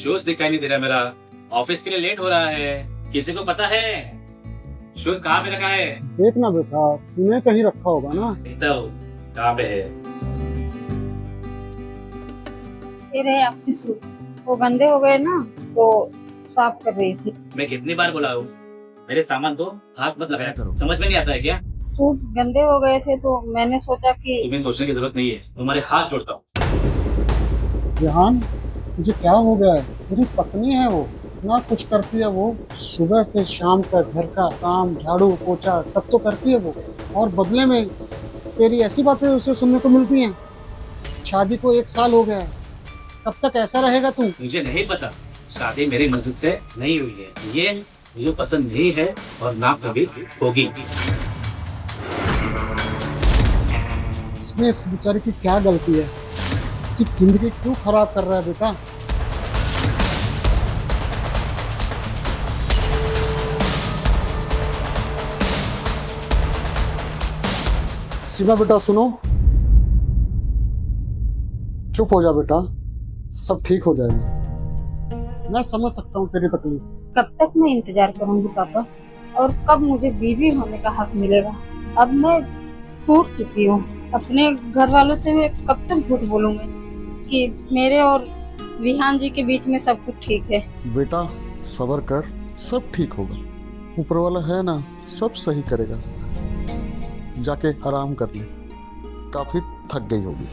Shoes दिखाई नहीं दे रहा मेरा। ऑफिस के लिए लेट हो रहा है। किसी को पता है शूज कहाँ पे रखा है? देखना बेटा, तूने कहीं रखा होगा ना। देखता हूँ कहाँ पे है। ये रहे आपके शूज, वो गंदे हो गए ना तो साफ कर रही थी। मैं कितनी बार बोला हूँ मेरे सामान को हाथ मत लगाया करो, समझ में नहीं आता है क्या? शूज गंदे हो गए थे तो मैंने सोचा कि तुम्हें सोचने की जरूरत नहीं है, तुम्हारे हाथ जोड़ता हूँ। रेहान, तुझे क्या हो गया है? तेरी पत्नी है वो, इतना कुछ करती है वो। सुबह से शाम तक घर का काम, झाड़ू पोछा सब तो करती है वो, और बदले में तेरी ऐसी बातें उसे सुनने को मिलती हैं। शादी को 1 साल हो गया है, कब तक ऐसा रहेगा तू? मुझे नहीं पता, शादी मेरी मर्जी से नहीं हुई है। ये मुझे पसंद नहीं है और ना कभी होगी। इसमें इस बेचारे की क्या गलती है? इसकी जिंदगी क्यों खराब कर रहा है बेटा? सीमा बेटा सुनो, चुप हो जा बेटा, सब ठीक हो जाएगा। मैं समझ सकता हूँ तेरी तकलीफ। कब तक मैं इंतजार करूंगी पापा, और कब मुझे बीवी होने का हक मिलेगा? अब मैं टूट चुकी हूँ। अपने घर वालों से मैं कब तक झूठ बोलूंगी कि मेरे और विहान जी के बीच में सब कुछ ठीक है? बेटा सब्र कर, सब ठीक होगा। ऊपर वाला है ना, सब सही करेगा। जाके आराम कर ले, काफी थक गई होगी।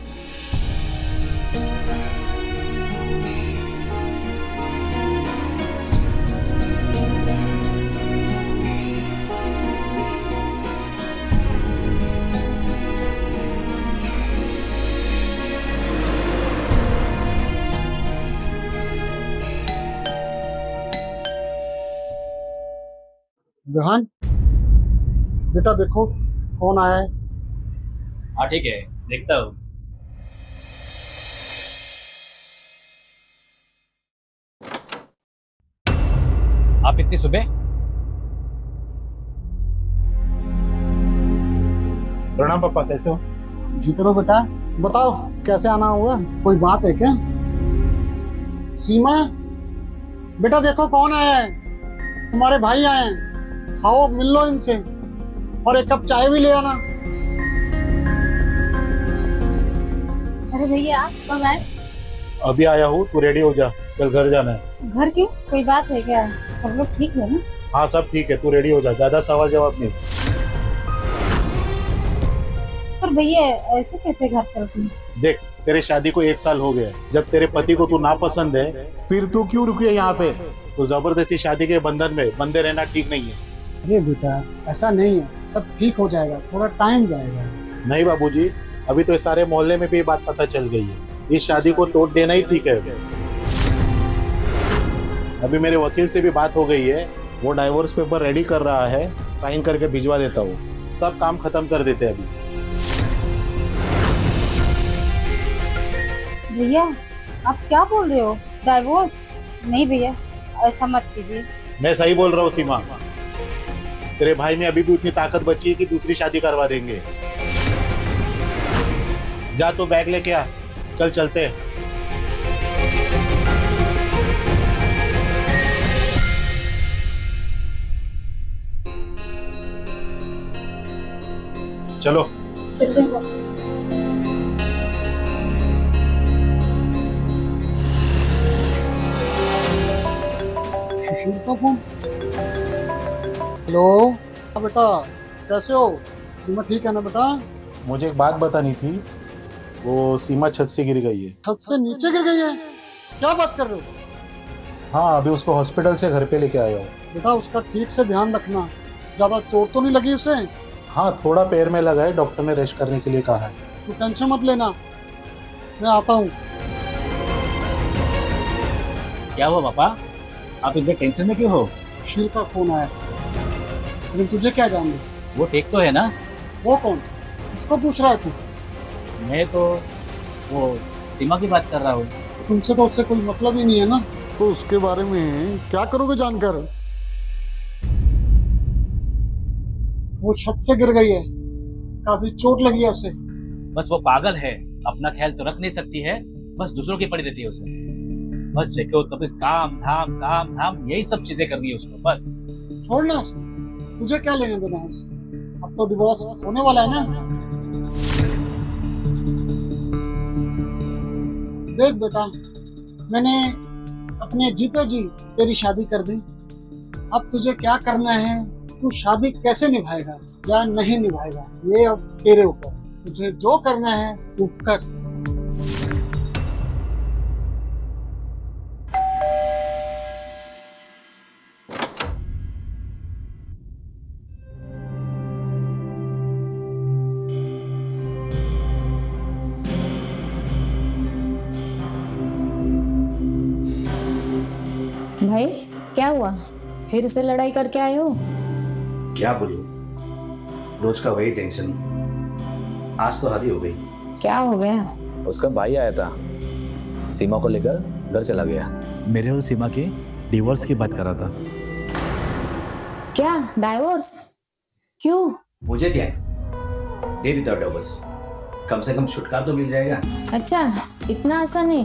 रेहान बेटा देखो कौन आया है। हाँ ठीक है, देखता हूँ। आप इतनी सुबह? प्रणाम पापा, कैसे हो? जीते रहो बेटा। बताओ कैसे आना हुआ, कोई बात है क्या? सीमा बेटा देखो कौन आया है, तुम्हारे भाई आए हैं। आओ मिल लो इनसे, और 1 कप चाय भी ले आना। अरे भैया आप कब आए? अभी आया हूँ, तू रेडी हो जा, कल घर जाना है। घर क्यों, कोई बात है क्या? सब लोग ठीक है ना? हाँ सब ठीक है, तू रेडी हो जा, ज्यादा सवाल जवाब नहीं। पर भैया ऐसे कैसे घर चलती है? देख, तेरे शादी को 1 साल हो गया है। जब तेरे पति को तू नापसंद है, फिर तू क्यों रुकी है यहाँ पे? तो जबरदस्ती शादी के बंधन में बंधे रहना ठीक नहीं है। अरे बेटा ऐसा नहीं है, सब ठीक हो जाएगा, थोड़ा टाइम जाएगा। नहीं बाबूजी, अभी तो इस सारे मोहल्ले में भी ये बात पता चल गई है। इस शादी को तोड़ देना ही ठीक है। अभी मेरे वकील से भी बात हो गई है, वो डाइवोर्स पेपर रेडी कर रहा है, साइन करके भिजवा देता हूँ। सब काम खत्म कर देते हैं अभी। भैया आप क्या बोल रहे हो? डाइवोर्स? नहीं भैया, ऐसा मत कीजिए। मैं सही बोल रहा हूँ सीमा, तेरे भाई में अभी भी उतनी ताकत बची है कि दूसरी शादी करवा देंगे। जा तो बैग लेके आ, चल चलते हैं। चलो। सुशील का फोन। हेलो हाँ बेटा, कैसे हो? सीमा ठीक है ना बेटा? मुझे एक बात बतानी थी, वो सीमा छत से गिर गई है। छत से नीचे गिर गई है? क्या बात कर रहे हो? हाँ, अभी उसको हॉस्पिटल से घर पे लेके आया हूँ। बेटा उसका ठीक से ध्यान रखना, ज्यादा चोट तो नहीं लगी उसे? हाँ, थोड़ा पैर में लगा है, डॉक्टर ने रेस्ट करने के लिए कहा है। तू टेंशन मत लेना, मैं आता हूँ। क्या हुआ पापा, आप इतने टेंशन में क्यों हो? सुशील का फोन आया, लेकिन तुझे क्या जानना? वो ठीक तो है ना? वो कौन? इसको पूछ रहा है तू? मैं तो वो सीमा की बात कर रहा हूँ। तुमसे तो उससे कोई मतलब ही नहीं है ना। तो उसके बारे में क्या करोगे जानकर? वो छत से गिर गई है, काफी चोट लगी है उसे। बस वो पागल है, अपना ख्याल तो रख नहीं सकती है, बस दूसरों की पड़ी रहती है उसे। बस जेको तब काम धाम यही सब चीजें करनी है उसको बस। छोड़ना उसको, तुझे क्या लेने देना है उससे? अब तो डिवोर्स होने वाला है ना। देख बेटा, मैंने अपने जीते जी तेरी शादी कर दी। अब तुझे क्या करना है, तू शादी कैसे निभाएगा या नहीं निभाएगा, ये अब तेरे ऊपर है। तुझे जो करना है तू कर। भाई क्या हुआ, फिर से लड़ाई करके आए हो? क्या बोलूं, रोज का वही टेंशन। आज तो हद ही हो गई। क्या हो गया? उसका भाई आया था, सीमा को लेकर घर चला गया। मेरे और सीमा के डिवोर्स की बात कर रहा था। क्या डाइवोर्स? क्यों? मुझे क्या है, दे देता डिवोर्स, कम से कम छुटकारा तो मिल जाएगा। अच्छा, इतना आसान है?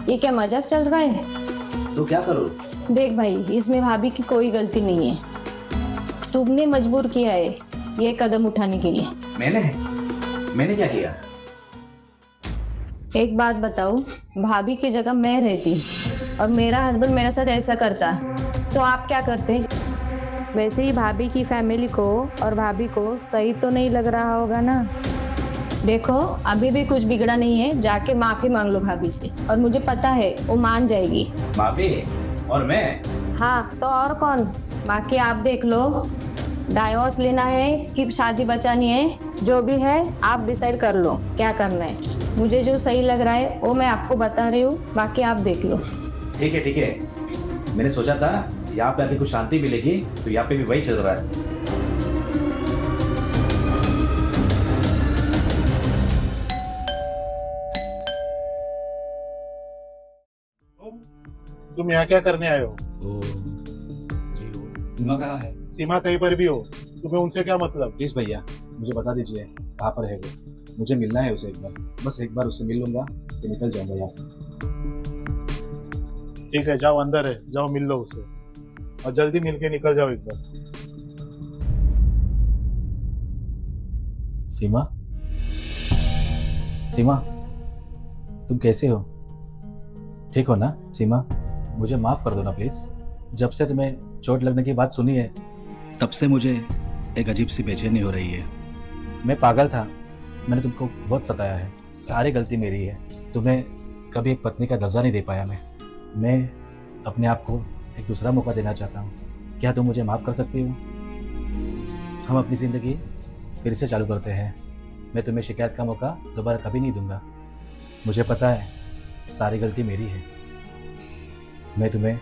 ये क्या मजाक चल रहा है? तो क्या करूं? देख भाई, इसमें भाभी की कोई गलती नहीं है। तुमने मजबूर किया है ये कदम उठाने के लिए। मैंने क्या किया? एक बात बताओ, भाभी की जगह मैं रहती और मेरा हस्बैंड मेरे साथ ऐसा करता तो आप क्या करते? वैसे ही भाभी की फैमिली को और भाभी को सही तो नहीं लग रहा होगा ना। देखो, अभी भी कुछ बिगड़ा नहीं है, जाके माफी मांग लो भाभी से, और मुझे पता है वो मान जाएगी। माफी? और मैं? हाँ तो और कौन, बाकी आप देख लो। डाइवोर्स लेना है कि शादी बचानी है, जो भी है आप डिसाइड कर लो क्या करना है। मुझे जो सही लग रहा है वो मैं आपको बता रही हूँ, बाकी आप देख लो। ठीक है, मैंने सोचा था यहाँ पे आके कुछ शांति मिलेगी, तो यहाँ पे भी वही चल रहा है। तुम यहाँ क्या करने आए हो? सीमा कहाँ है? सीमा कहीं पर भी हो, तुम्हें उनसे क्या मतलब? प्लीज भैया, मुझे बता दीजिए कहाँ पर है वो। मुझे मिलना है उसे एक बार, बस एक बार उससे मिल लूंगा तो निकल जाऊंगा यहाँ से। ठीक है, जाओ अंदर है, जाओ मिल लो उससे, और जल्दी मिलके निकल जाओ एक बार। सीमा, सीमा, तुम कैसे हो? ठीक हो ना सीमा? मुझे माफ कर दो ना प्लीज। जब से तुम्हें चोट लगने की बात सुनी है, तब से मुझे एक अजीब सी बेचैनी हो रही है। मैं पागल था, मैंने तुमको बहुत सताया है, सारी गलती मेरी है। तुम्हें कभी एक पत्नी का दर्जा नहीं दे पाया मैं अपने आप को एक दूसरा मौका देना चाहता हूँ। क्या तुम मुझे माफ़ कर सकती हो? हम अपनी ज़िंदगी फिर से चालू करते हैं। मैं तुम्हें शिकायत का मौका दोबारा कभी नहीं दूंगा। मुझे पता है सारी गलती मेरी है, मैं तुम्हें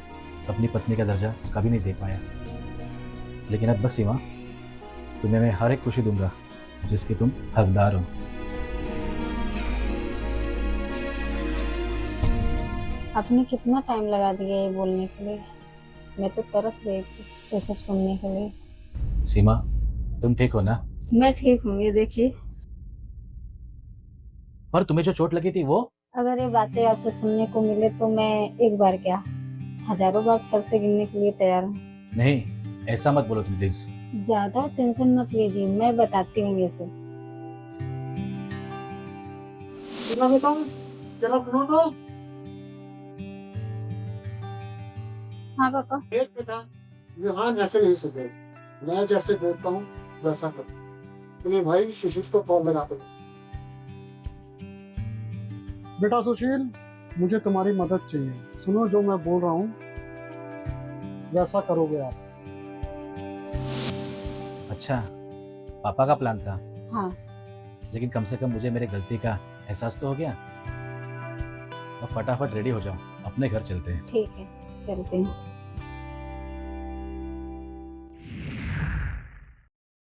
अपनी पत्नी का दर्जा कभी नहीं दे पाया, लेकिन अब बस सीमा, तुम्हें मैं हर एक खुशी दूंगा जिसकी तुम हकदार हो। आपने कितना टाइम लगा दिया ये बोलने के लिए, मैं तो तरस गई थी ये सब सुनने के लिए। सीमा, तुम ठीक हो ना? मैं ठीक हूँ, ये देखिए। पर तुम्हें जो चोट लगी थी वो? अगर ये बातें आपसे सुनने को मिले तो मैं एक बार क्या हजारों बार छल से गिनने के लिए तैयार हूँ। नहीं, ऐसा मत बोलो तुम प्लीज। ज्यादा टेंशन मत लीजिए, मैं बताती हूँ ये सब। हाँ पापा। देख बेटा, विहान ऐसे नहीं सुधरे। मैं जैसे बोलता हूँ वैसा कर। तुम्हें भाई सुशील को कॉल लगा दो। बेटा सुशील, मुझे तुम्हारी मदद चाहिए। सुनो, जो मैं बोल रहा हूँ वैसा करोगे आप। अच्छा, पापा का प्लान था। हाँ। लेकिन कम से कम मुझे मेरे गलती का एहसास तो हो गया। अब फटाफट रेडी हो जाओ, अपने घर चलते हैं। ठीक है, चलते हैं।